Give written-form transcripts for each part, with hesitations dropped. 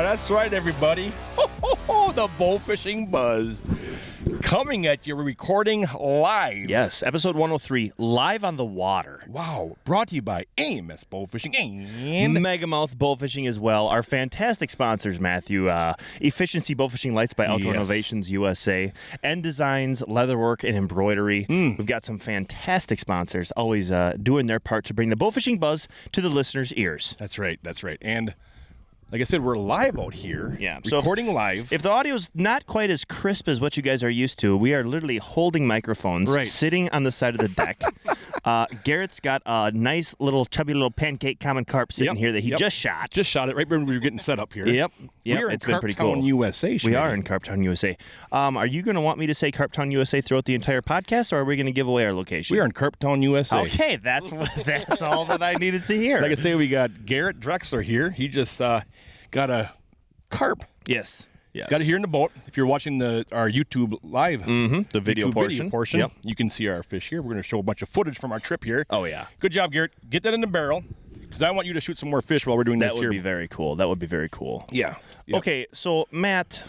That's right, everybody. The Bowfishing Buzz. Coming at you, we're recording live. Yes, episode 103, live on the water. Wow. Brought to you by AMS Bowfishing and Megamouth Bowfishing as well. Our fantastic sponsors, Matthew. Efficiency Bowfishing Lights by Outdoor Innovations USA. End Designs, Leatherwork, and Embroidery. We've got some fantastic sponsors always doing their part to bring the Bowfishing Buzz to the listeners' ears. That's right. That's right. And like I said, we're live out here. Yeah. Recording live. If the audio's not quite as crisp as what you guys are used to, we are literally holding microphones, sitting on the side of the deck. Garrett's got a nice little chubby little pancake common carp sitting here that he just shot. Just shot it right when we were getting set up here. Yep. We're in It's been pretty cool. Carptown USA. We are in Carptown USA. Are you going to want me to say Carptown USA throughout the entire podcast, or are we going to give away our location? We are in Carptown USA. Okay, that's all that I needed to hear. Like I say, we got Garrett Drexler here. He just got a carp. Yes. He's got it here in the boat. If you're watching our YouTube live, the video portion, you can see our fish here. We're going to show a bunch of footage from our trip here. Oh, yeah. Good job, Garrett. Get that in the barrel, because I want you to shoot some more fish while we're doing this here. That would be very cool. That would be very cool. Yeah. Yep. Okay, so, Matt.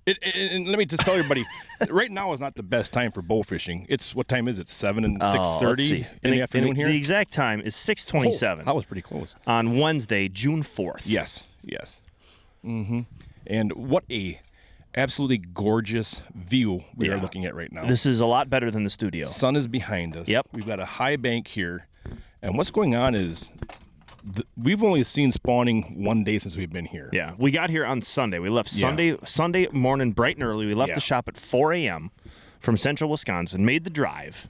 And let me just tell everybody, right now is not the best time for bow fishing. What time is it? 7 and 6:30 in the afternoon here? The exact time is 6:27. Oh, that was pretty close. On Wednesday, June 4th. Yes. And what a absolutely gorgeous view we are looking at right now. This is a lot better than the studio. Sun is behind us. Yep. We've got a high bank here. And what's going on is we've only seen spawning one day since we've been here. Yeah. We got here on Sunday. We left Sunday morning bright and early. We left the shop at 4 a.m. from central Wisconsin, made the drive.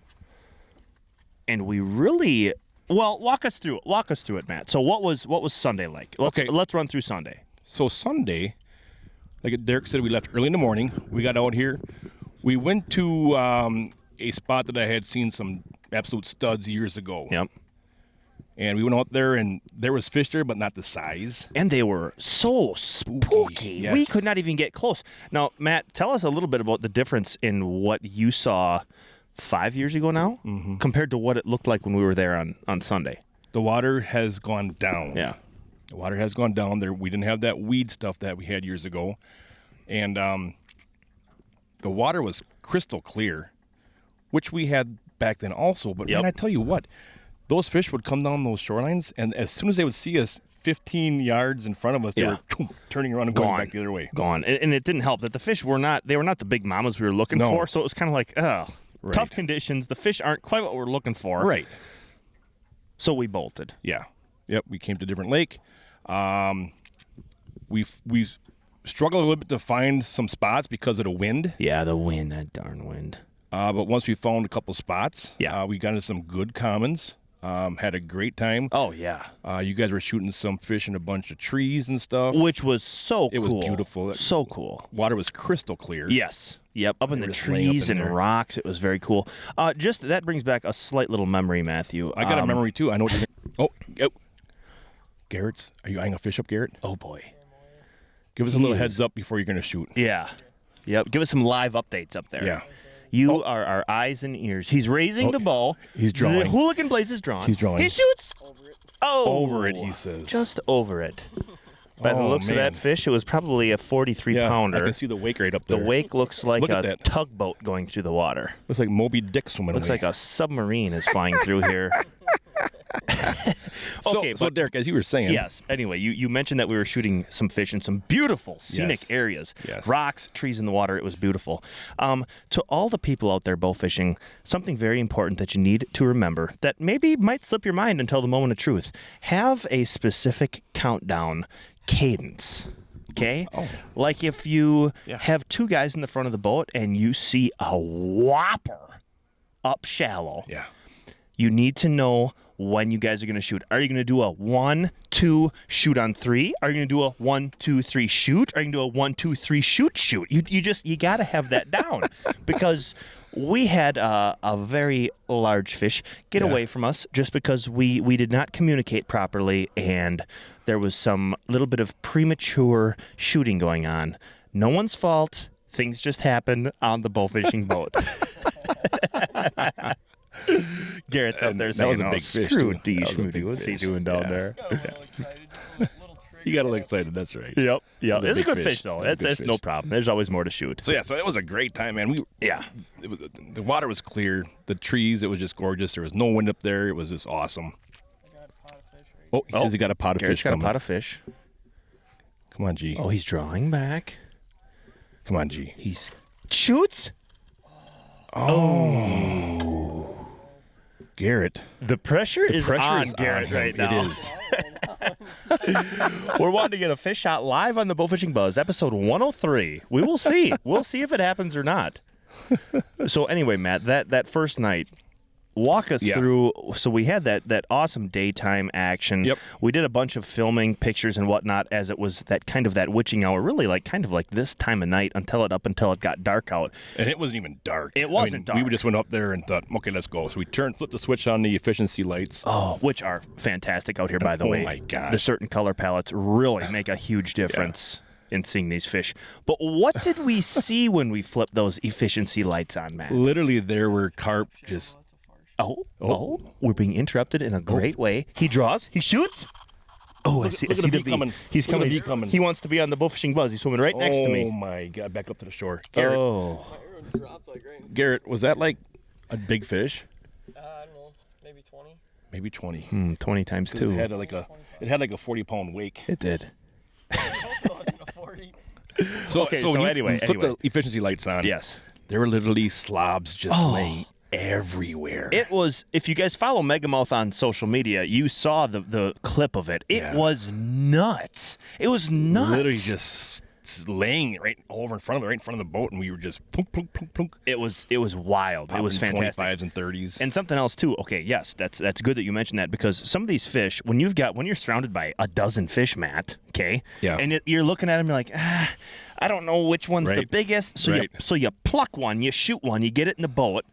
And we really... Well, walk us through it. Walk us through it, Matt. So what was Sunday like? Let's run through Sunday. So Sunday, like Derek said, we left early in the morning. We got out here. We went to a spot that I had seen some absolute studs years ago. Yep. And we went out there, and there was fish there, but not the size. And they were so spooky. Yes. We could not even get close. Now, Matt, tell us a little bit about the difference in what you saw 5 years ago now compared to what it looked like when we were there on Sunday. The water has gone down. Yeah. The water has gone down. There, we didn't have that weed stuff that we had years ago. And the water was crystal clear, which we had back then also. But, man, I tell you what, those fish would come down those shorelines, and as soon as they would see us 15 yards in front of us, they were turning around and going back the other way. Gone. And it didn't help that the fish were not the big mamas we were looking for, so it was kind of like, tough conditions. The fish aren't quite what we're looking for. Right. So we bolted. Yeah. Yep, we came to a different lake. We struggled a little bit to find some spots because of the wind. Yeah, the wind, that darn wind. But once we found a couple spots, we got into some good commons. Had a great time. Oh, yeah. You guys were shooting some fish in a bunch of trees and stuff. Which was so cool. It was beautiful. So cool. Water was crystal clear. Yes. Yep. Up in the trees and rocks. It was very cool. That brings back a slight little memory, Matthew. I got a memory, too. I know what you're... Garrett's... Are you eyeing a fish up, Garrett? Oh, boy. Give us a little heads up before you're going to shoot. Yeah. Yep. Give us some live updates up there. Yeah. You are our eyes and ears. He's raising the bow. He's drawing. The hooligan blaze is drawn. He's drawing. He shoots. Over it. Oh. Over it, he says. Just over it. By the looks of that fish, it was probably a 43-pounder. I can see the wake right up there. The wake looks like Look at a that. tugboat going through the water. Looks like Moby Dick swimming Looks away. like a submarine is flying through here. So Derek, as you were saying. Yes. Anyway, you mentioned that we were shooting some fish in some beautiful scenic areas. Yes. Rocks, trees in the water. It was beautiful. To all the people out there bow fishing, something very important that you need to remember that maybe might slip your mind until the moment of truth. Have a specific countdown cadence. Okay? Oh. Like if you have two guys in the front of the boat and you see a whopper up shallow. Yeah. You need to know when you guys are going to shoot. Are you going to do a 1, 2, shoot on 3? Are you going to do a 1, 2, 3 shoot? Are you going to do a 1, 2, 3 shoot? You got to have that down because we had a very large fish get away from us just because we did not communicate properly, and there was some little bit of premature shooting going on. No one's fault. Things just happen on the bowfishing boat. Garrett's out there saying, that was a big fish, screw too. D-Schmidty. What's he doing down there? You got a little excited. That's right. Yep. It's a big good fish. fish, though. It was a big That's fish. no problem. There's always more to shoot. So it was a great time, man. The water was clear. The trees, it was just gorgeous. There was no wind up there. It was just awesome. Oh, he says he got a pot of Garrett's fish got coming. a pot of fish. Come on, G. Oh, he's drawing back. Come on, G. He's shoots. Garrett. The pressure is on Garrett him. right now. It is. We're wanting to get a fish shot live on the Bowfishing Buzz, episode 103. We will see. We'll see if it happens or not. So anyway, Matt, that first night, walk us through. So we had that awesome daytime action. Yep. We did a bunch of filming, pictures and whatnot as it was that witching hour, really like this time of night until it got dark out. And it wasn't even dark. It wasn't dark. We just went up there and thought, okay, let's go. So we flipped the switch on the efficiency lights. Oh, which are fantastic out here, by the way. Oh my gosh. The certain color palettes really make a huge difference in seeing these fish. But what did we see when we flipped those efficiency lights on, Matt? Literally, there were carp just. We're being interrupted in a great way. He draws. He shoots. Oh, I see look at the the V. V coming. He's Look at coming. the V coming. He wants to be on the Bowfishing Buzz. He's swimming right next to me. Oh my God! Back up to the shore. Garrett, Oh. Garrett, was that like a big fish? I don't know, maybe 20. Maybe 20. 20 times It 2. had like a 40-pound wake. It did. So anyway, we flipped the efficiency lights on. Yes. There were literally slobs just laying everywhere. It was, if you guys follow Megamouth on social media, you saw the clip of it. It was nuts. It was nuts. Literally just laying right over in front of it, right in front of the boat, and we were just plunk, plunk, plunk, plunk. It was wild. It was Popping fantastic. 25s and 30s. And something else too. Okay, yes, that's good that you mentioned that because some of these fish, when you're surrounded by a dozen fish, Matt, okay, and you're looking at them, you're like, I don't know which one's the biggest. So you pluck one, you shoot one, you get it in the boat.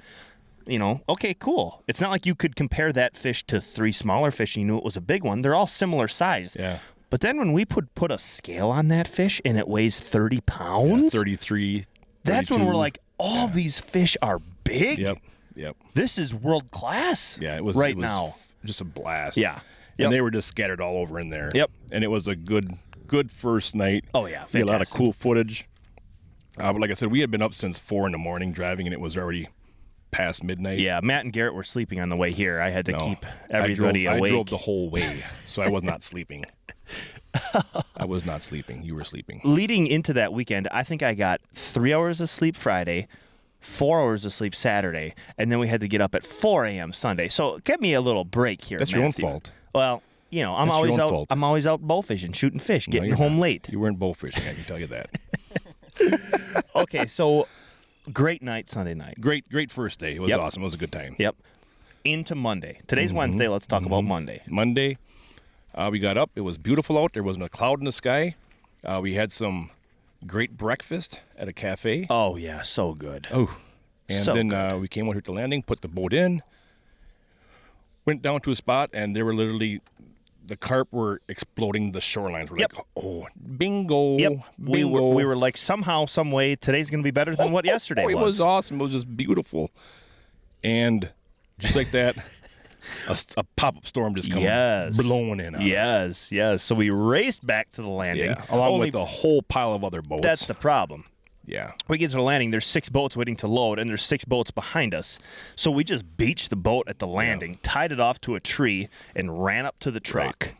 Okay, cool. It's not like you could compare that fish to 3 smaller fish and you knew it was a big one. They're all similar sized. Yeah. But then when we put a scale on that fish and it weighs 30 pounds, 33, that's when 32. we're like, these fish are big. Yep. This is world class. Yeah, it was now. just a blast. Yeah. And they were just scattered all over in there. Yep. And it was a good first night. Oh, yeah. We had a lot of Fantastic. cool footage. But like I said, we had been up since 4 a.m. driving, and it was already past midnight. Yeah, Matt and Garrett were sleeping on the way here. I had to keep everybody I awake. drove the whole way, so I was not sleeping. I was not sleeping. You were sleeping. Leading into that weekend, I think I got 3 hours of sleep Friday, 4 hours of sleep Saturday, and then we had to get up at 4 a.m. Sunday. So get me a little break here, That's your own Matthew. fault. Well, I'm That's always your own out. fault. I'm always out bowfishing, shooting fish, getting you're home not. late. You weren't bowfishing, I can tell you that. Okay, so great night Sunday night. Great first day. It was Yep. awesome. It was a good time. Yep. Into Monday. Today's Wednesday. Let's talk about Monday. Monday, we got up. It was beautiful out. There wasn't a cloud in the sky. We had some great breakfast at a cafe. Oh yeah, so good. Oh, and So then we came out here to landing, put the boat in, went down to a spot, and they were literally, the carp were exploding the shorelines. We're Yep. like, oh, bingo. Yep. Bingo. We were like, somehow, some way, today's going to be better than what yesterday It was awesome. It was just beautiful. And just like that, a pop-up storm just come blowing in on us. Yes. So we raced back to the landing. Yeah, along with a whole pile of other boats. That's the problem. Yeah. We get to the landing, there's 6 boats waiting to load, and there's 6 boats behind us. So we just beached the boat at the landing, tied it off to a tree, and ran up to the truck.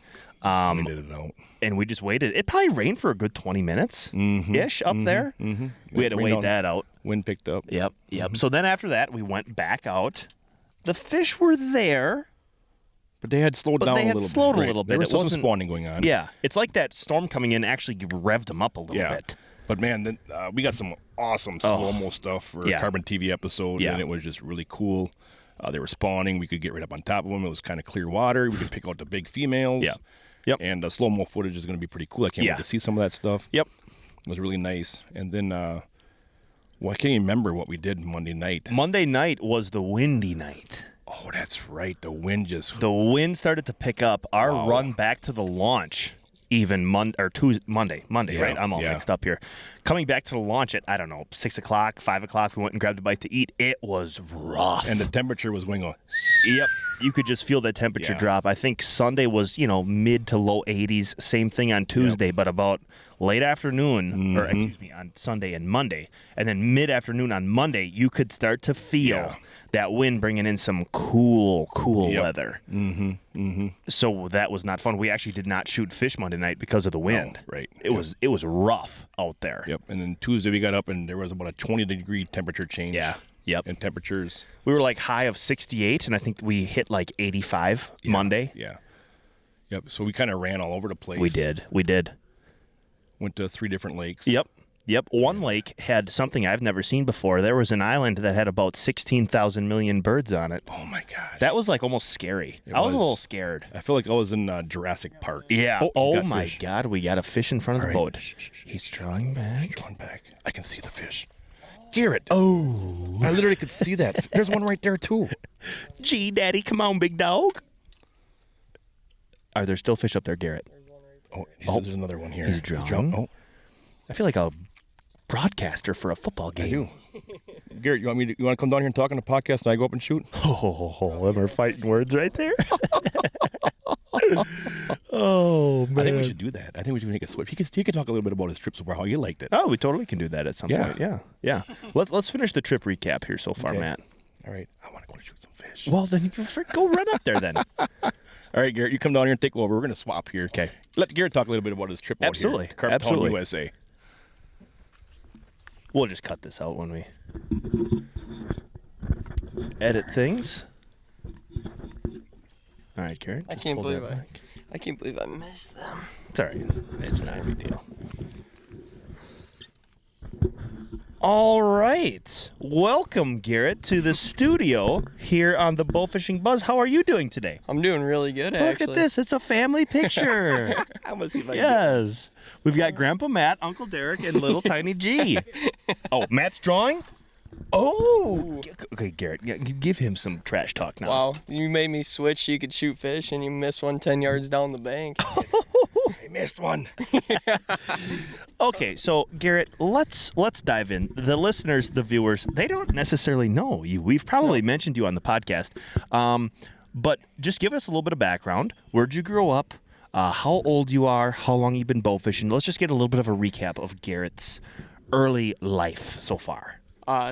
We did it out. And we just waited. It probably rained for a good 20 minutes-ish up there. Mm-hmm. We had to wait that out. Wind picked up. Yep. So then after that, we went back out. The fish were there. But they had slowed But down they a had little bit. slowed a right? little There bit. was It still some wasn't- spawning going on. Yeah. It's like that storm coming in actually revved them up a little bit. But man, then, we got some awesome slow-mo stuff for a Yeah. Carbon TV episode, Yeah. and it was just really cool. They were spawning. We could get right up on top of them. It was kind of clear water. We could pick out the big females. Yeah. Yep. And slow-mo footage is going to be pretty cool. I can't wait to see some of that stuff. Yep. It was really nice. And then, well, I can't even remember what we did Monday night. Monday night was the windy night. Oh, that's right. The wind started to pick up. Our run back to the launch, even Monday, Yeah, right? I'm all mixed up here. Coming back to the launch at, 6 o'clock, 5 o'clock, we went and grabbed a bite to eat. It was rough. And the temperature was going on. Yep. You could just feel the temperature drop. I think Sunday was, mid to low 80s. Same thing on Tuesday, but about late afternoon, or excuse me, on Sunday and Monday. And then mid-afternoon on Monday, you could start to feel that wind bringing in some cool weather. So that was not fun. We actually did not shoot fish Monday night because of the wind. Oh, right. It was rough out there. Yep. And then Tuesday we got up and there was about a 20-degree temperature change. Yeah. Yep. And temperatures. We were like high of 68, and I think we hit like 85 Monday. Yeah. Yep. So we kind of ran all over the place. We did. Went to 3 different lakes. Yep. One lake had something I've never seen before. There was an island that had about 16,000 million birds on it. Oh, my gosh. That was like almost scary. I was a little scared. I feel like I was in Jurassic Park. Yeah. Oh my fish. God. We got a fish in front of the boat. Shh. He's drawing back. He's drawing back. I can see the fish. Garrett. Oh. I literally could see that. There's one right there, too. Gee, Daddy, come on, big dog. Are there still fish up there, Garrett? Oh, he says there's another one here. He's drawing. Oh. I feel like a broadcaster for a football game. I do. Garrett, you want to come down here and talk on the podcast and I go up and shoot? Oh, them are fighting words right there. Oh, man. I think we should do that. I think we should make a switch. He could talk a little bit about his trip so far, how you liked it. Oh, we totally can do that at some point. Yeah. Let's finish the trip recap here so far, Okay. Matt. All right. I want to go shoot some fish. Well, then go run up there then. All right, Garrett, you come down here and take over. We're going to swap here. Okay. Let Garrett talk a little bit about his trip Absolutely. out here. Carptown Absolutely. USA. We'll just cut this out when we edit things. All right, Garrett. I just can't pull believe that back. I can't believe I missed them. It's all right. It's not a big deal. All right. Welcome, Garrett, to the studio here on the Bowfishing Buzz. How are you doing today? I'm doing really good, actually. Look at this. It's a family picture. I'm going to see if I Yes. We've got Grandpa Matt, Uncle Derek, and little tiny G. Oh, Matt's drawing? Oh. Okay, Garrett, give him some trash talk now. Wow, you made me switch so you could shoot fish, and you missed one 10 yards down the bank. I missed one. Okay, so Garrett, let's dive in. The listeners, the viewers, they don't necessarily know you. We've probably mentioned you on the podcast, but just give us a little bit of background. Where'd you grow up? How old you are? How long you've been bowfishing? Let's just get a little bit of a recap of Garrett's early life so far.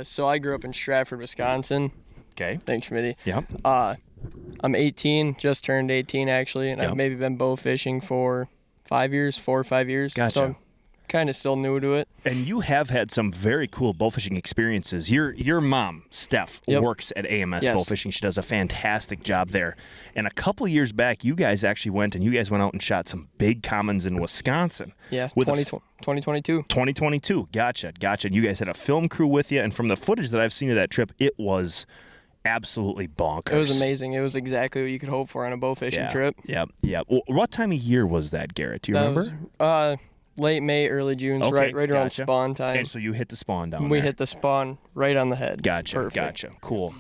So I grew up in Stratford, Wisconsin. Okay. Thanks, Schmidty. Yep. I'm 18, just turned 18 actually, and Yep. I've maybe been bow fishing for 4 or 5 years. Gotcha. So I'm kind of still new to it. And you have had some very cool bowfishing experiences. Your mom, Steph, Yep. works at AMS Yes. Bowfishing. She does a fantastic job there. And a couple years back, you guys actually went out and shot some big commons in Wisconsin. Yeah, With 2022. 2022. Gotcha. And you guys had a film crew with you. And from the footage that I've seen of that trip, it was absolutely bonkers. It was amazing. It was exactly what you could hope for on a bow fishing trip. Yep. Well, what time of year was that, Garrett? Do you remember? That was, late May, early June, so Okay, right around gotcha. spawn time. And so you hit the spawn down We there. hit the spawn right on the head. Gotcha. Cool.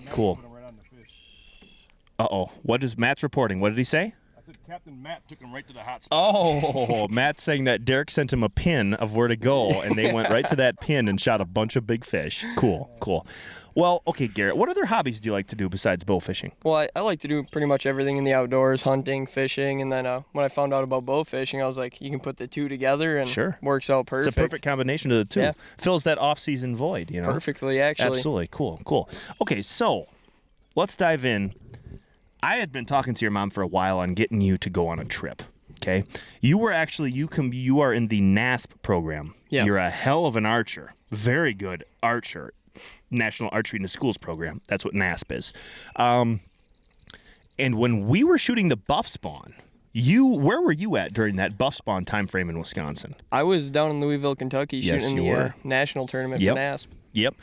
Uh-oh. What is Matt's reporting? What did he say? I said Captain Matt took him right to the hot spot. Oh, Matt's saying that Derek sent him a pin of where to go, and they went right to that pin and shot a bunch of big fish. Cool. Well, okay, Garrett, what other hobbies do you like to do besides bow fishing? Well, I like to do pretty much everything in the outdoors, hunting, fishing, and then when I found out about bow fishing, I was like, you can put the two together and Sure. works out perfect. It's a perfect combination of the two. Yeah. Fills that off-season void, you know? Perfectly, actually. Absolutely. Cool. Okay, so let's dive in. I had been talking to your mom for a while on getting you to go on a trip. Okay, you are in the NASP program. Yeah. You're a hell of an archer, very good archer. National Archery in the Schools program. That's what NASP is. And when we were shooting the buff spawn, where were you at during that buff spawn time frame in Wisconsin? I was down in Louisville, Kentucky Yes, shooting you the were. national tournament Yep. for NASP. Yep.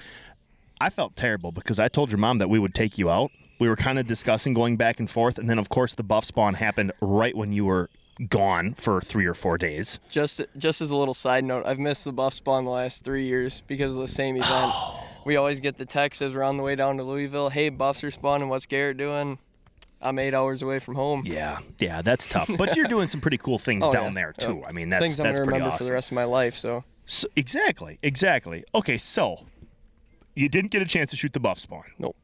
I felt terrible because I told your mom that we would take you out. We were kind of discussing going back and forth, and then, of course, the buff spawn happened right when you were gone for 3 or 4 days. Just as a little side note, I've missed the buff spawn the last 3 years because of the same event. We always get the text as we're on the way down to Louisville, hey, buffs are spawning, what's Garrett doing? I'm 8 hours away from home. Yeah, that's tough. But you're doing some pretty cool things down there, too. I mean, that's things I'm pretty going to remember awesome. for the rest of my life, so. Exactly. Okay, so you didn't get a chance to shoot the buff spawn. Nope.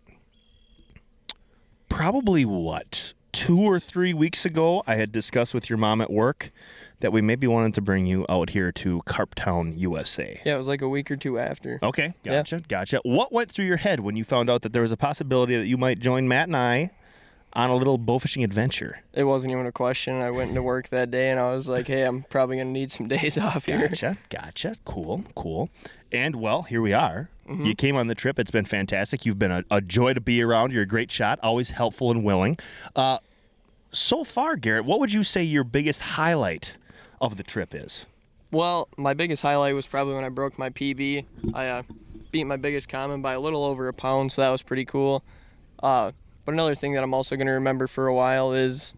Probably, 2 or 3 weeks ago, I had discussed with your mom at work that we maybe wanted to bring you out here to Carptown, USA. Yeah, it was like a week or 2 after. Okay, gotcha. What went through your head when you found out that there was a possibility that you might join Matt and I on a little bowfishing adventure? It wasn't even a question. I went into work that day, and I was like, hey, I'm probably going to need some days off here. Gotcha. Cool. And, well, here we are. Mm-hmm. You came on the trip. It's been fantastic. You've been a joy to be around. You're a great shot, always helpful and willing. So far, Garrett, what would you say your biggest highlight of the trip is? Well, my biggest highlight was probably when I broke my PB. I beat my biggest common by a little over a pound, so that was pretty cool. But another thing that I'm also going to remember for a while is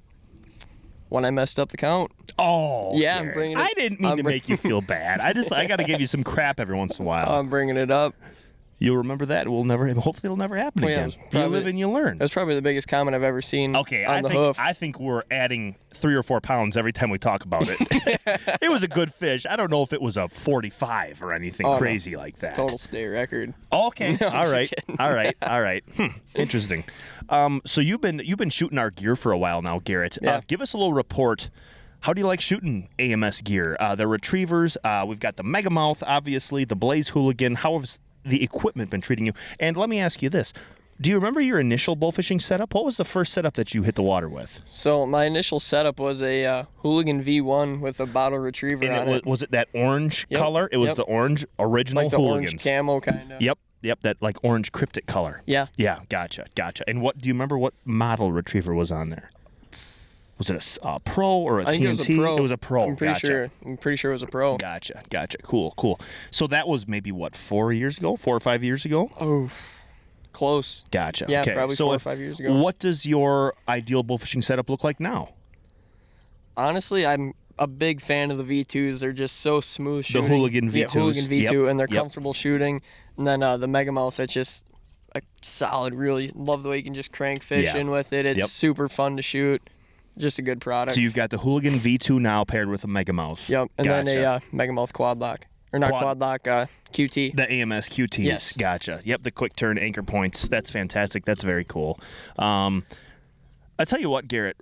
when I messed up the count. Oh, yeah, Garrett. I'm bringing it. I didn't mean to make you feel bad. I got to give you some crap every once in a while. I'm bringing it up. You'll remember that. Hopefully it'll never happen again. You live and you learn. That's probably the biggest common I've ever seen. Okay, hoof. I think we're adding 3 or 4 pounds every time we talk about it. It was a good fish. I don't know if it was a 45 or anything crazy like that. Total state record. Okay. No, All right. Interesting. So you've been shooting our gear for a while now, Garrett. Yeah. Give us a little report. How do you like shooting AMS gear? The retrievers. We've got the Megamouth, obviously, the Blaze Hooligan. How has the equipment been treating you? And let me ask you this. Do you remember your initial bowfishing setup? What was the first setup that you hit the water with? So my initial setup was a Hooligan V1 with a bottle retriever on it. Was it that orange color? It was the orange original like the Hooligans. Orange camo kind of. Yep, that like orange cryptic color. Yeah. Yeah, gotcha. And do you remember what model retriever was on there? Was it a Pro or a TNT? I think it was a Pro. It was a Pro. I'm pretty sure it was a Pro. Gotcha. Cool. So that was maybe 4 years ago? 4 or 5 years ago? Oh, close. Gotcha. Yeah, okay. probably 4 or 5 years ago. What does your ideal bowfishing setup look like now? Honestly, I'm a big fan of the V2s. They're just so smooth shooting. The Hooligan V2s. Yeah, Hooligan V2, and they're Yep. comfortable shooting. And then the Megamouth, that's just a solid, really love the way you can just crank fish in with it. It's super fun to shoot. Just a good product. So you've got the Hooligan V2 now paired with a Megamouth. Yep, and then a Megamouth quad lock. Or not quad lock, QT. The AMS QTs. Yes. Gotcha. Yep, the quick turn anchor points. That's fantastic. That's very cool. I tell you what, Garrett,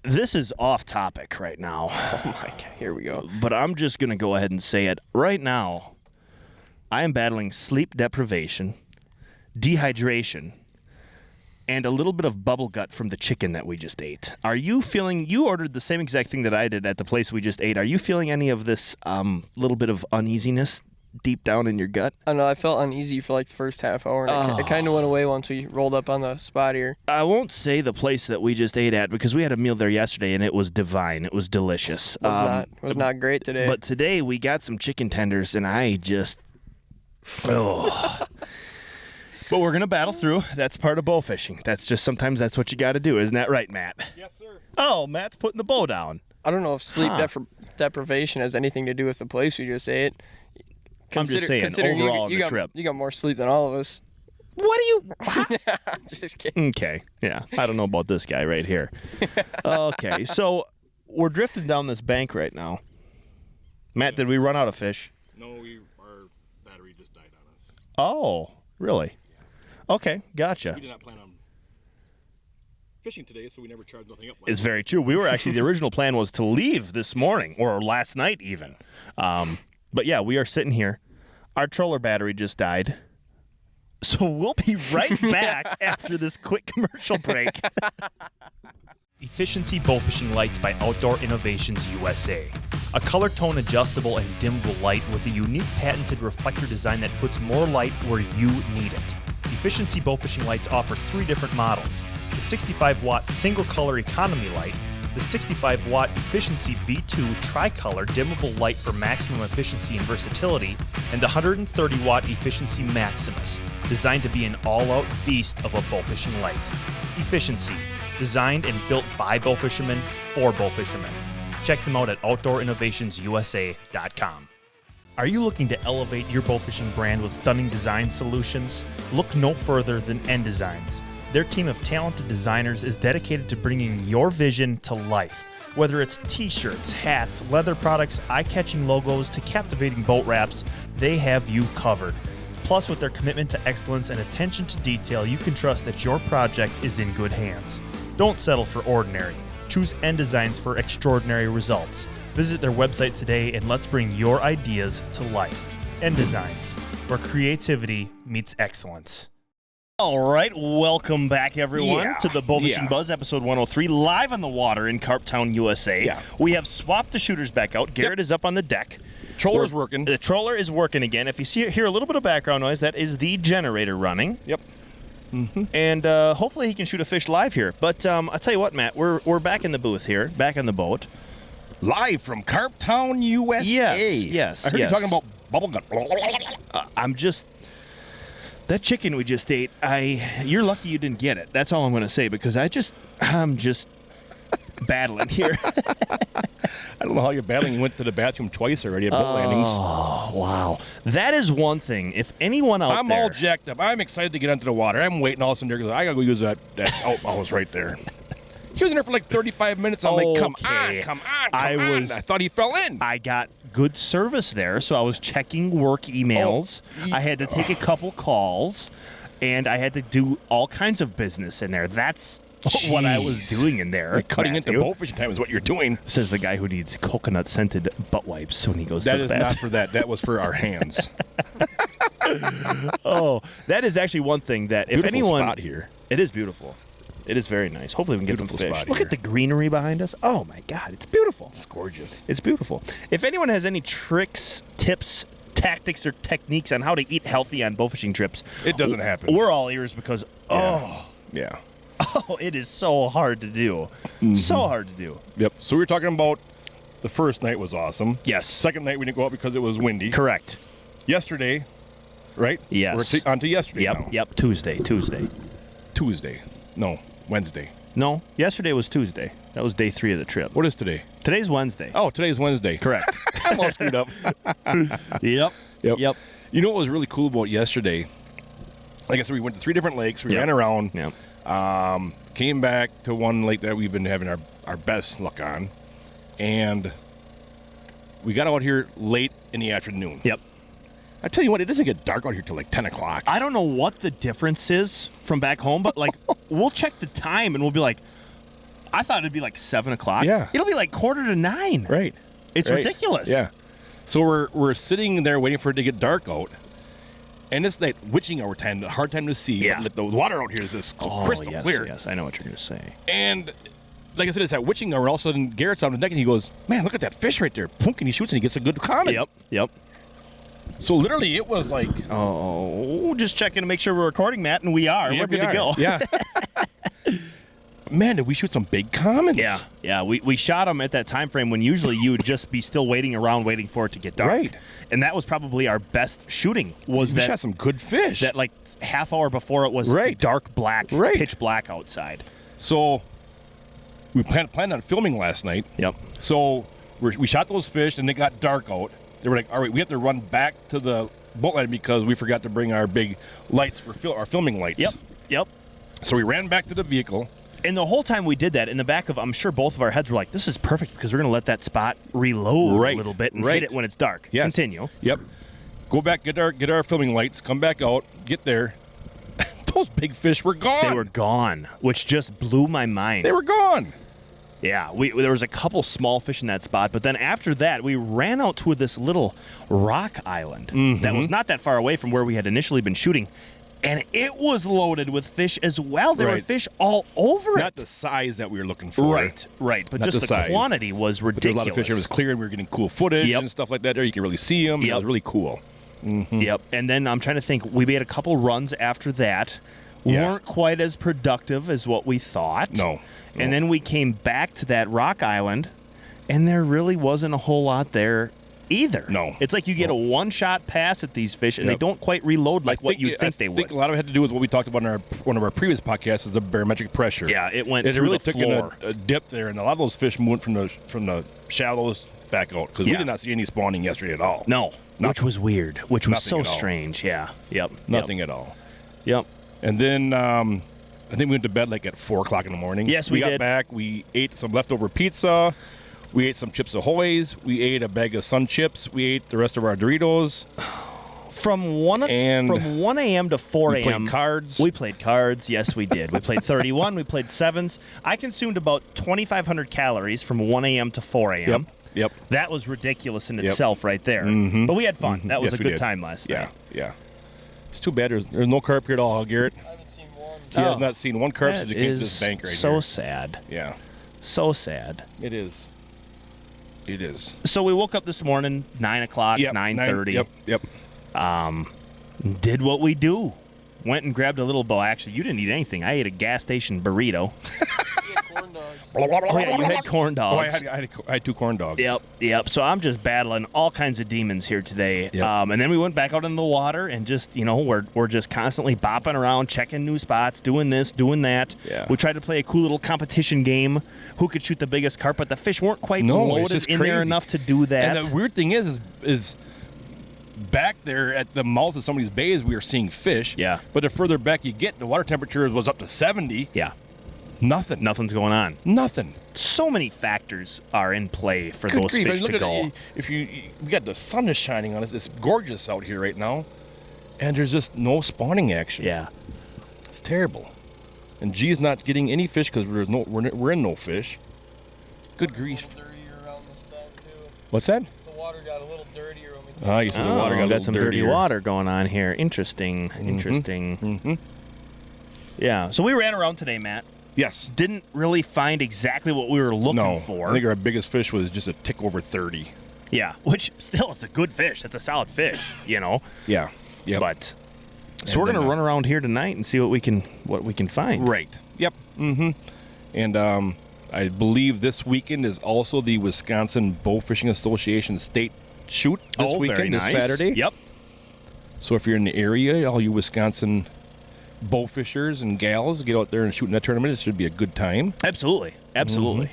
this is off topic right now. Oh my God, here we go. But I'm just going to go ahead and say it. Right now, I am battling sleep deprivation, dehydration, and a little bit of bubble gut from the chicken that we just ate. Are you feeling, you ordered the same exact thing that I did at the place we just ate. Are you feeling any of this little bit of uneasiness deep down in your gut? I know, I felt uneasy for like the first half hour, and it kind of went away once we rolled up on the spot here. I won't say the place that we just ate at because we had a meal there yesterday and it was divine. It was delicious. It was not great today. But today we got some chicken tenders and I just... But we're going to battle through. That's part of bow fishing. That's just sometimes that's what you got to do. Isn't that right, Matt? Yes, sir. Oh, Matt's putting the bow down. I don't know if sleep deprivation has anything to do with the place we just ate. I'm just saying, overall on the trip. You got more sleep than all of us. What do you... Just kidding. Okay, yeah. I don't know about this guy right here. Okay, so we're drifting down this bank right now. Matt, did we run out of fish? No, our battery just died on us. Oh, really? Okay, gotcha. We did not plan on fishing today, so we never charged nothing up. It's very true. We were actually, the original plan was to leave this morning, or last night even. But yeah, we are sitting here. Our troller battery just died. So we'll be right back after this quick commercial break. Efficiency Bowfishing Lights by Outdoor Innovations USA. A color tone adjustable and dimmable light with a unique patented reflector design that puts more light where you need it. Efficiency Bowfishing Lights offer 3 different models. The 65-watt single color economy light, the 65-watt Efficiency V2 Tricolor dimmable light for maximum efficiency and versatility, and the 130-watt Efficiency Maximus, designed to be an all-out beast of a bowfishing light. Efficiency, designed and built by bowfishermen for bowfishermen. Check them out at OutdoorInnovationsUSA.com. Are you looking to elevate your bowfishing brand with stunning design solutions? Look no further than N Designs. Their team of talented designers is dedicated to bringing your vision to life. Whether it's t-shirts, hats, leather products, eye-catching logos, to captivating boat wraps, they have you covered. Plus, with their commitment to excellence and attention to detail, you can trust that your project is in good hands. Don't settle for ordinary. Choose N Designs for extraordinary results. Visit their website today and let's bring your ideas to life. N Designs, where creativity meets excellence. All right, welcome back, everyone, to the Bowfishing Buzz, episode 103, live on the water in Carptown, USA. Yeah. We have swapped the shooters back out. Garrett is up on the deck. Troller's working. The troller is working again. If you hear a little bit of background noise, that is the generator running. Yep. And hopefully he can shoot a fish live here. But I'll tell you what, Matt, we're back in the booth here, back on the boat. Live from Carptown, USA. Yes. I heard you talking about bubblegum. That chicken we just ate, you're lucky you didn't get it. That's all I'm going to say, because I'm just battling here. I don't know how you're battling. You went to the bathroom twice already at boat landings. Oh, wow. That is one thing. If anyone out I'm there... all jacked up. I'm excited to get into the water. I'm waiting all of a sudden there because I got to go use that outhouse right there. He was in there for like 35 minutes. I'm like, come on. I thought he fell in. I got good service there, so I was checking work emails. I had to take a couple calls, and I had to do all kinds of business in there. That's what I was doing in there. You're cutting into bowfishing time is what you're doing. Says the guy who needs coconut-scented butt wipes when he goes to the bathroom. That is not for that. That was for our hands. That is actually one thing that beautiful if anyone... spot here. It is beautiful. It is very nice. Hopefully we can get some Beautiful fish. spot Look here. at the greenery behind us. Oh, my God. It's beautiful. It's gorgeous. It's beautiful. If anyone has any tricks, tips, tactics, or techniques on how to eat healthy on bowfishing trips, It doesn't happen. we're all ears because, Yeah. it is so hard to do. So hard to do. Yep. So we were talking about the first night was awesome. Yes. Second night we didn't go out because it was windy. Correct. Yesterday, right? Yes. We're on to yesterday now. Yep. Tuesday. Tuesday. No, Wednesday. No, yesterday was Tuesday. That was day 3 of the trip. What is today? Today's Wednesday. Oh, today's Wednesday. Correct. I'm all screwed up. Yep. You know what was really cool about yesterday? Like I said, we went to 3 different lakes. We ran around. Yep. Came back to one lake that we've been having our best luck on. And we got out here late in the afternoon. Yep. I tell you what, it doesn't get dark out here till like 10 o'clock. I don't know what the difference is from back home, but like we'll check the time and we'll be like, I thought it'd be like 7 o'clock. Yeah. It'll be like 8:45. Right. It's ridiculous. Yeah. So we're sitting there waiting for it to get dark out. And it's that witching hour time, the hard time to see. Yeah. But the water out here is just crystal clear. Yes, I know what you're going to say. And like I said, it's that witching hour. And all of a sudden, Garrett's on the deck and he goes, man, look at that fish right there. Punk, and he shoots and he gets a good comment. Yep. So literally, it was like, just checking to make sure we're recording, Matt, and we are. yeah, We're good to go. Yeah. Man, did we shoot some big comments? Yeah. We shot them at that time frame when usually you would just be still waiting around, waiting for it to get dark. Right. And that was probably our best shooting. We shot some good fish. That like half hour before it was dark black, pitch black outside. So we planned on filming last night. Yep. So we shot those fish, and it got dark out. They were like, all right, we have to run back to the boat landing because we forgot to bring our big lights for our filming lights. Yep. So we ran back to the vehicle. And the whole time we did that, in the back of, I'm sure both of our heads were like, this is perfect because we're going to let that spot reload a little bit and hit it when it's dark. Yes. Continue. Yep. Go back, get our filming lights, come back out, get there. Those big fish were gone. They were gone, which just blew my mind. They were gone. Yeah, there was a couple small fish in that spot, but then after that, we ran out to this little rock island that was not that far away from where we had initially been shooting, and it was loaded with fish as well. There were fish all over it. Not the size that we were looking for. Right, but not just the quantity was ridiculous. But there was a lot of fish. It was clear, and we were getting cool footage and stuff like that there. You can really see them. It was really cool. Yep, and then I'm trying to think. We made a couple runs after that. weren't quite as productive as what we thought. No. And then we came back to that rock island, and there really wasn't a whole lot there either. No. It's like you get a one-shot pass at these fish, and they don't quite reload like what you'd think they would. I think a lot of it had to do with what we talked about in one of our previous podcasts is the barometric pressure. Yeah, it went through really the took floor. in a dip there, and a lot of those fish moved from the shallows back out because we did not see any spawning yesterday at all. No, which was weird, which was so strange. Yeah, Nothing at all. Yep. And then I think we went to bed like at 4 o'clock in the morning. Yes, we we got did. back. We ate some leftover pizza. We ate some Chips Ahoy's. We ate a bag of Sun Chips. We ate the rest of our Doritos. From 1 a.m. to 4 We a.m. played cards. We played cards. Yes, we did. We played 31. We played sevens. I consumed about 2,500 calories from 1 a.m. to 4 a.m. Yep. That was ridiculous in itself right there. But we had fun. That was Yes, a we good did. time last night. Yeah. It's too bad there's no carp here at all, Garrett. I haven't seen one. He has not seen one carp That since he came to is this bank right so here. sad. Yeah, So sad. it is. It is. So we woke up this morning, 9 o'clock, Yep, 9:30. Yep. Did what we do. Went and grabbed a little bowl. Actually, you didn't eat anything. I ate a gas station burrito. We had corn dogs. Oh, yeah, you had corn Oh, dogs. I had 2 corn dogs. Yep. So I'm just battling all kinds of demons here today. Yep. And then we went back out in the water and just, we're just constantly bopping around, checking new spots, doing this, doing that. Yeah. We tried to play a cool little competition game. Who could shoot the biggest carp? But the fish weren't quite No, it's loaded just in there crazy. enough to do that. And the weird thing is back there at the mouth of some of these bays, we were seeing fish. Yeah. But the further back you get, the water temperature was up to 70. Yeah. Nothing. Nothing's going on. Nothing. So many factors are in play for Good those grief. I fish mean, to look go. at it. If we got the sun is shining on us. It's gorgeous out here right now, and there's just no spawning action. Yeah. It's terrible. And G's not getting any fish because we're in no fish. Good grief. A little dirtier around this bend too. What's that? The water got a little dirtier when we. You said the water got a little some dirtier. dirty water going on here. Interesting. Mm-hmm. Yeah. So we ran around today, Matt. Yes. Didn't really find exactly what we were looking No. for. I think our biggest fish was just a tick over 30. Yeah, which still is a good fish. That's a solid fish, Yeah. Yep. But so And we're then, gonna run around here tonight and see what we can find. Right. Yep. Mm-hmm. And I believe this weekend is also the Wisconsin Bowfishing Association state shoot this weekend, very this nice. Saturday. Yep. So if you're in the area, all you Wisconsin bowfishers and gals, get out there and shoot in that tournament. It should be a good time. Absolutely.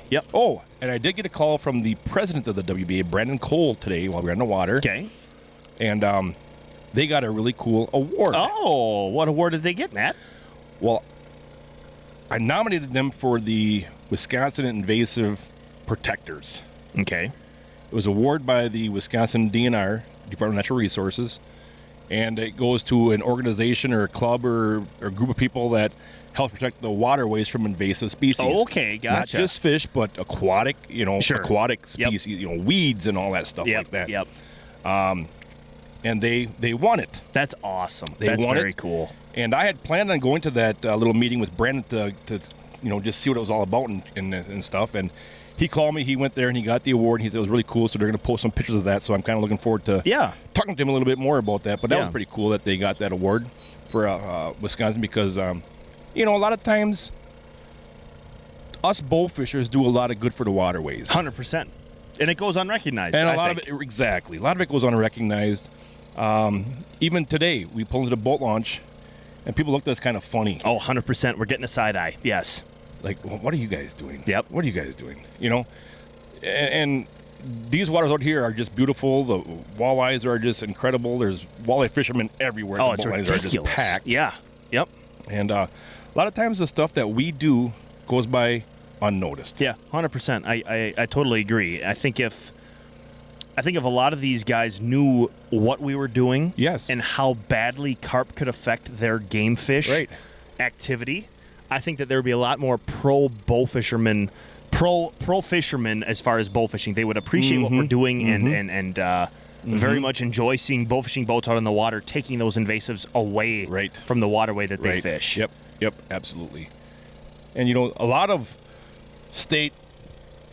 Yep. Oh, and I did get a call from the president of the WBA, Brandon Cole, today while we were in the water. Okay. And they got a really cool award. Oh, what award did they get, Matt? Well, I nominated them for the Wisconsin Invasive Protectors. Okay. It was awarded by the Wisconsin DNR, Department of Natural Resources, and it goes to an organization or a club or group of people that help protect the waterways from invasive species. Oh, okay, gotcha. Not just fish, but aquatic, Sure. aquatic Yep. species, weeds and all that stuff like that. Yep. And they won it. That's awesome. They That's won very it. cool. And I had planned on going to that little meeting with Brandon to just see what it was all about and stuff. And he called me. He went there and he got the award. And he said it was really cool. So they're going to post some pictures of that. So I'm kind of looking forward to talking to him a little bit more about that. But that was pretty cool that they got that award for Wisconsin because, a lot of times us bowfishers do a lot of good for the waterways. 100%. And it goes unrecognized. And I a lot of think. it, exactly. A lot of it goes unrecognized. Even today, we pulled into the boat launch, and people looked at us kind of funny. Oh, 100%. We're getting a side eye. Yes. Like, well, what are you guys doing? Yep. What are you guys doing? And these waters out here are just beautiful. The walleyes are just incredible. There's walleye fishermen everywhere. Oh, the it's boat lines ridiculous. are just packed. Yeah. Yep. And a lot of times the stuff that we do goes by unnoticed. Yeah, 100%. I totally agree. I think if a lot of these guys knew what we were doing, Yes. and how badly carp could affect their game fish Right. activity, I think that there would be a lot more pro fishermen as far as bow fishing. They would appreciate what we're doing and very much enjoy seeing bow fishing boats out in the water, taking those invasives away Right. from the waterway that they Right. fish. Yep, absolutely. And a lot of state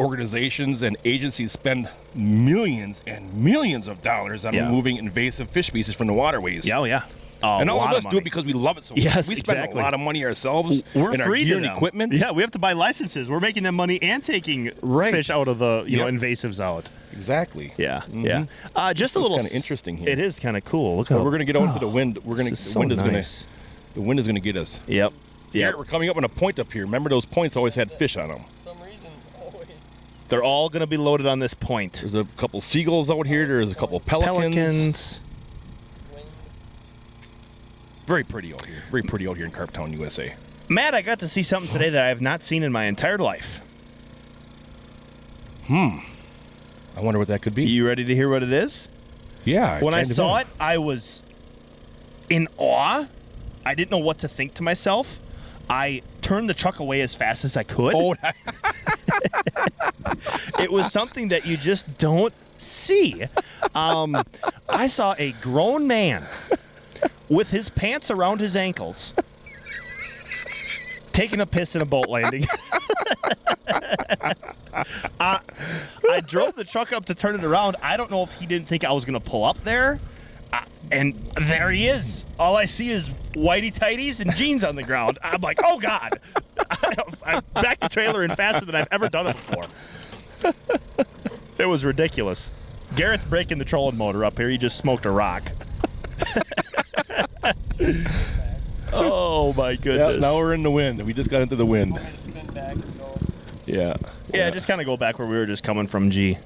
organizations and agencies spend millions and millions of dollars on removing invasive fish species from the waterways. Yeah, oh yeah. And all lot of us of do money. it because we love it so much. Yes, We spend exactly. a lot of money ourselves We're in our free gear to and them. equipment. Yeah, we have to buy licenses. We're making them money and taking Right. fish out of the Yep. invasives out. Exactly. Yeah, Mhm. yeah. Just a This little is kinda interesting here. It is kind of cool. Look how We're gonna get out into the wind. We're gonna. This is The so wind is nice. the wind is gonna get us. Yep. Garrett, Yep. we're coming up on a point up here. Remember those points always had fish on them. For some reason, always. They're all going to be loaded on this point. There's a couple seagulls out here. There's a couple pelicans. Wind. Very pretty out here. Very pretty out here in Carptown, USA. Matt, I got to see something today that I have not seen in my entire life. I wonder what that could be. You ready to hear what it is? Yeah. When I kind of saw am. it, I was in awe. I didn't know what to think to myself. I turned the truck away as fast as I could. Oh, It was something that you just don't see. I saw a grown man with his pants around his ankles taking a piss in a boat landing. I drove the truck up to turn it around. I don't know if he didn't think I was going to pull up there. And there he is. All I see is whitey tighties and jeans on the ground. I'm like, oh, God. I backed the trailer in faster than I've ever done it before. It was ridiculous. Garrett's breaking the trolling motor up here. He just smoked a rock. Oh, my yeah, goodness. now we're in the wind. We just got into the wind. Want me to spin back and go? Yeah. Yeah, just kind of go back where we were just coming from, G.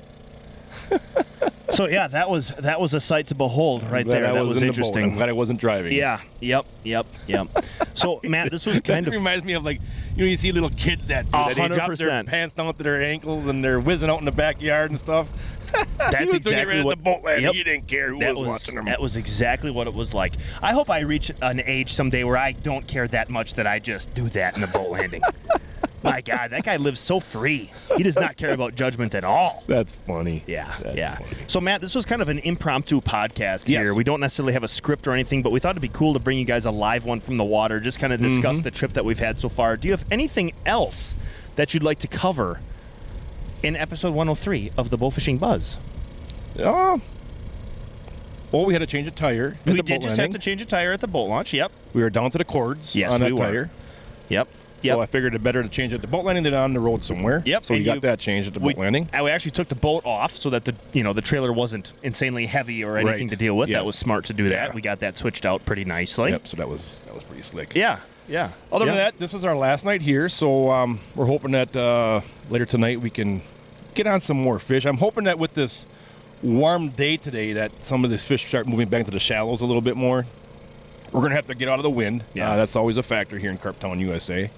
So yeah, that was a sight to behold right Glad there. I That was was in the boat. I'm interesting. glad I wasn't driving. Yeah. Yep. So Matt, this was kind That of reminds me of you see little kids that do that. They drop their 100%. pants down to their ankles and they're whizzing out in the backyard and stuff. That's He was doing it exactly right what at the boat landing. Yep. He didn't care who was watching him. That was exactly what it was like. I hope I reach an age someday where I don't care that much that I just do that in the boat landing. My God, that guy lives so free. He does not care about judgment at all. That's funny. Yeah, That's yeah. funny. So, Matt, this was kind of an impromptu podcast Yes. here. We don't necessarily have a script or anything, but we thought it'd be cool to bring you guys a live one from the water, just kind of discuss the trip that we've had so far. Do you have anything else that you'd like to cover in episode 103 of the Bowfishing Buzz? Well, we had to change a tire. At We the did boat just landing. have to change a tire at the boat launch. Yep. We were down to the cords Yes, on we that were. tire. Yep. So I figured it better to change it at the boat landing than on the road somewhere. Yep, So we and got that changed at the boat landing. We actually took the boat off so that the trailer wasn't insanely heavy or anything Right. to deal with. That Yes. was smart to do that. Yeah. We got that switched out pretty nicely. Yep. So that was pretty slick. Yeah. Yeah. Other Yeah. than that, this is our last night here, so we're hoping that later tonight we can get on some more fish. I'm hoping that with this warm day today that some of this fish start moving back to the shallows a little bit more. We're going to have to get out of the wind. Yeah. That's always a factor here in Carptown, USA.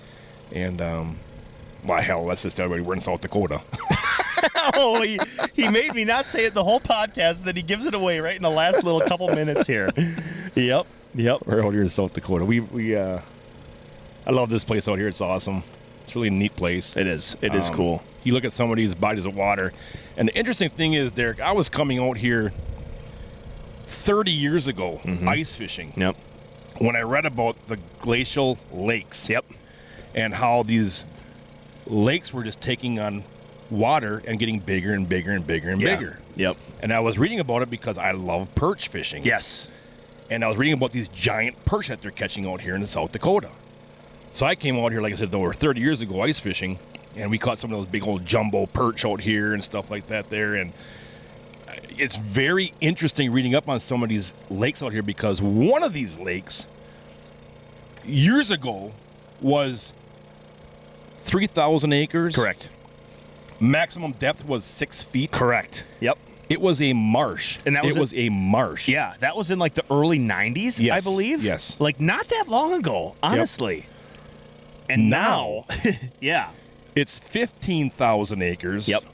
And, well, hell, let's just tell everybody we're in South Dakota. Oh, he made me not say it the whole podcast, and then he gives it away right in the last little couple minutes here. Yep. We're out here in South Dakota. I love this place out here. It's awesome. It's really a neat place. It is. It is cool. You look at some of these bodies of water, and the interesting thing is, Derek, I was coming out here 30 years ago, ice fishing, Yep. when I read about the glacial lakes. Yep. And how these lakes were just taking on water and getting bigger and bigger and bigger and bigger. Yep. And I was reading about it because I love perch fishing. Yes. And I was reading about these giant perch that they're catching out here in South Dakota. So I came out here, like I said, over 30 years ago, ice fishing, and we caught some of those big old jumbo perch out here and stuff like that there. And it's very interesting reading up on some of these lakes out here because one of these lakes years ago was 3,000 acres. Correct. Maximum depth was 6 feet. Correct. Yep. It was a marsh. And that was it was a marsh. Yeah, that was in like the early 90s, I Yes, believe. yes. Like not that long ago, honestly. And now, yeah. It's 15,000 acres. Yep.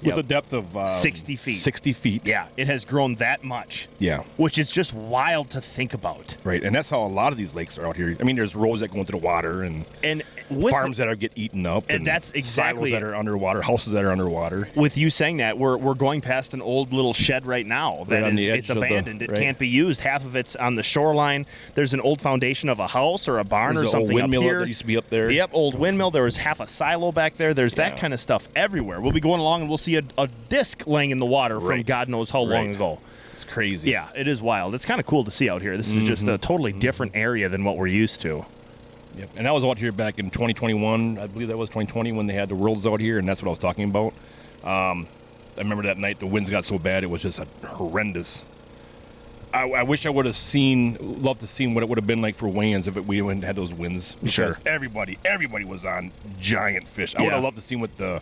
With a depth of 60 feet. 60 feet. Yeah, it has grown that much. Yeah. Which is just wild to think about. Right. And that's how a lot of these lakes are out here. I mean, there's roads that go into the water and And farms that get eaten up, and that's exactly silos that are underwater, houses that are underwater. With you saying that, we're going past an old little shed right now that Right on the edge it's of the- abandoned. It right. can't be used. Half of it's on the shoreline. There's an old foundation of a house or a barn There's or an old something up windmill here. that used to be up there. Yep, old windmill. There was half a silo back there. There's that Yeah. kind of stuff everywhere. We'll be going along and we'll see a disc laying in the water from Right. God knows how long Right. ago. It's crazy. Yeah, it is wild. It's kind of cool to see out here. This is just a totally different area than what we're used to. Yep. And I was out here back in 2021. I believe that was 2020 when they had the Worlds out here, and that's what I was talking about. I remember that night the winds got so bad it was just horrendous. I wish I would have loved to seen what it would have been like for weigh-ins if we hadn't had those winds. Because Sure. everybody was on giant fish. I would Yeah. have loved to see what the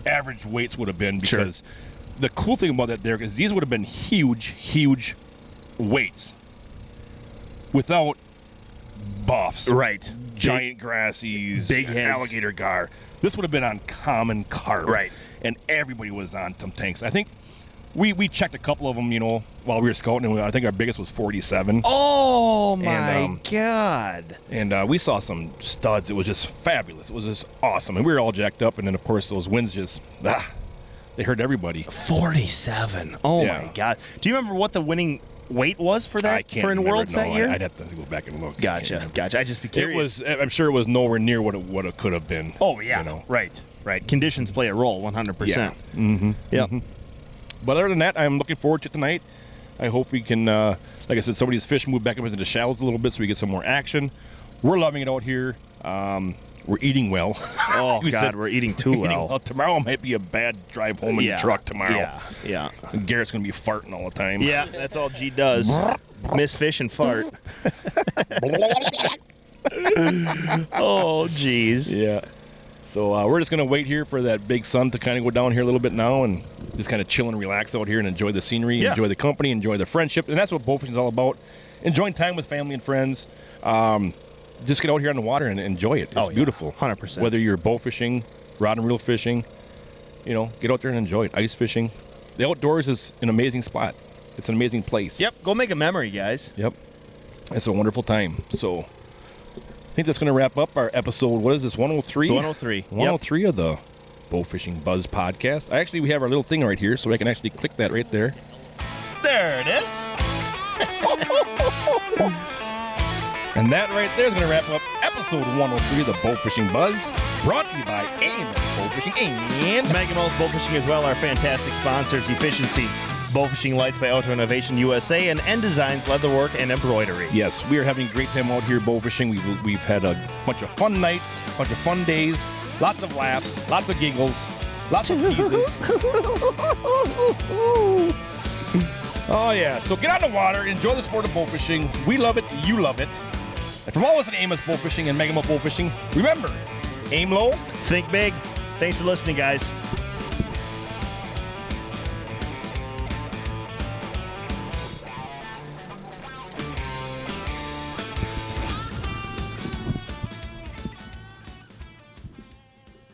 average weights would have been, Sure. because the cool thing about that there is these would have been huge weights without buffs. Right. Giant grassies, big heads. alligator gar. This would have been on common carp. Right. And everybody was on some tanks. I think we checked a couple of them, while we were scouting, and I think our biggest was 47. Oh, my And, God. And we saw some studs. It was just fabulous. It was just awesome. And we were all jacked up, and then, of course, those winds just, they hurt everybody. 47. Oh, Yeah. my God. Do you remember what the winning weight was for that I can't for in remember. Worlds No, that year? I'd have to go back and look. I can't Gotcha. remember. I'd just be curious. I'm sure it was nowhere near what it could have been. Oh, yeah. Right. Conditions play a role 100%. Yeah. Mm-hmm. Yep. But other than that, I'm looking forward to tonight. I hope we can, like I said, somebody's fish move back up into the shallows a little bit so we get some more action. We're loving it out here. We're eating well. Oh, We God, said we're eating too well. Tomorrow might be a bad drive home in the truck tomorrow. Yeah. Garrett's going to be farting all the time. Yeah, that's all G does. Miss fish and fart. Oh, jeez. Yeah. So we're just going to wait here for that big sun to kind of go down here a little bit now and just kind of chill and relax out here and enjoy the scenery, Yeah. enjoy the company, enjoy the friendship. And that's what bowfishing is all about. Enjoying time with family and friends. Just get out here on the water and enjoy it. It's beautiful. 100%. Whether you're bowfishing, rod and reel fishing, get out there and enjoy it. Ice fishing. The outdoors is an amazing spot. It's an amazing place. Yep, go make a memory, guys. Yep. It's a wonderful time. So I think that's going to wrap up our episode. What is this, 103? 103. 103 of the Bowfishing Buzz podcast. We have our little thing right here, so I can actually click that right there. There it is. And that right there is going to wrap up episode 103 of the Bowfishing Buzz, brought to you by AMS Bowfishing and Megamalt Bowfishing as well, our fantastic sponsors, Efficiency, Bowfishing Lights by Innovation USA, and End Designs, Leatherwork, and Embroidery. Yes, we are having a great time out here bowfishing. We've had a bunch of fun nights, a bunch of fun days, lots of laughs, lots of giggles, lots of teases. Oh, yeah. So get on the water, enjoy the sport of bowfishing. We love it. You love it. And from all of us at Amos Bowfishing and Megamalt Bowfishing, remember, aim low. Think big. Thanks for listening, guys.